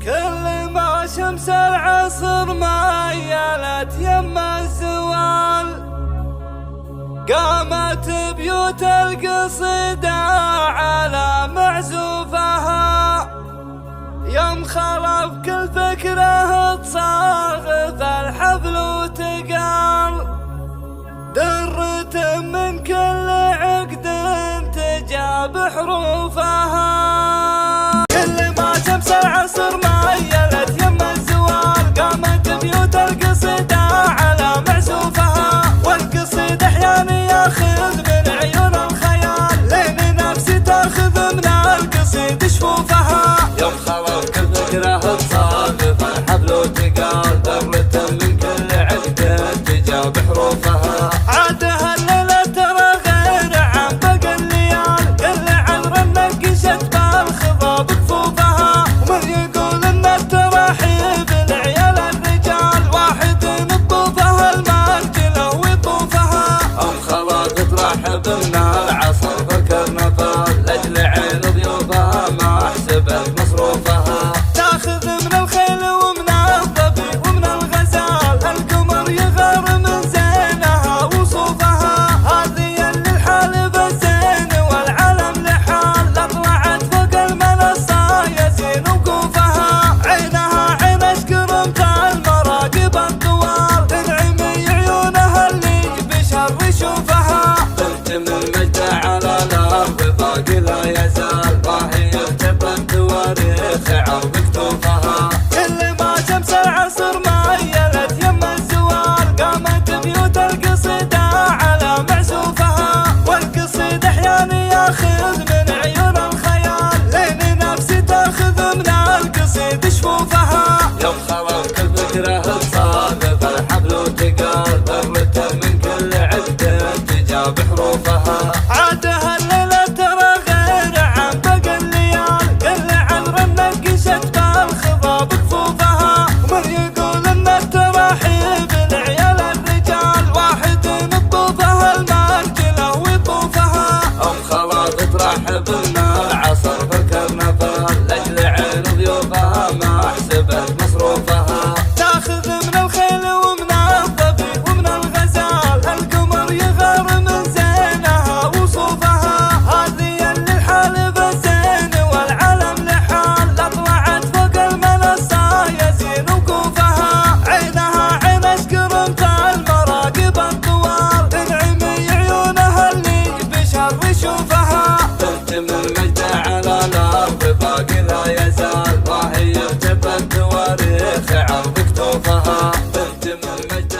كل ما شمس العصر ميلت يم الزوال قامت بيوت القصيدة على معزوفها. يوم خلف كل فكره تصاغ الحبل وتقال درة من كل عقد تجاب حروفها. كل ما شمس العصر ميلت يم الزوال قامت بيوت القصيدة على معزوفها. والقصيدة احيانا ياخذ من عيون الخيال لين نفسي تاخذ من القصيد شفوفها. يوم خلف كل فكره تصادف الحبل وتقال درة من كل عقد تجاب حروفها. عادها الليلة ترى غير عن باقي الليال كل عذر نقشت بالخضاب كفوفها. ومن يقول ان التراحيب لعيال الرجال واحد نطوفها المرجله ويطوفها. ام خلاص ترحب من العصر فالكرنفال لاجل عين ضيوفها ما حسبت مصروفها. تاخذ من الخيل ومن الظبي ومن الغزال القمر يغار من زينها وصوفها. هذه اللي الحال بالزين والعلم لحال اطلعت فوق المنصه يزين وقوفها. عينها عين اشكرمت المراقب الطوال تنعمي عيونها اللي بشر يشوفها. بنت من المجد على الارض باقي لا يزال وهي ارتبت تواريخ عرض كتوفها. كل ما شمس العصر ميلت يم الزوال قامت بيوت القصيدة على معزوفها. والقصيد احيانا ياخذ من عيون الخيال لين نفسي تاخذ من القصيد شفوفها. يوم خلف كل فكره تصادف الحبل وتقال درة من كل عقد تجاب حروفها. عادها الليلة ترى غير عن باقي الليال كل عذر نقشت بالخضاب كفوفها. ومن يقول ان التراحيب لعيال الرجال واحد نطوفها المرجله ويطوفها. ام خلاص ترحب من العصر فالكرنفال لاجل عين ضيوفها ما حسبت مصروفها. تاخذ من الخيل ومن الظبي ومن الغزال القمر يغار من زينها وصوفها. هذه اللي الحال بالزين والعلم لحال اطلعت فوق المنصه يزين وقوفها. عينها عين اشكرمت المراقب الطوال تنعمي عيونها اللي بشر يشوفها. بنت من المجد على الارض باقي لا يزال وهي ارتبت تواريخ عرض كتوفها. بنت من المجد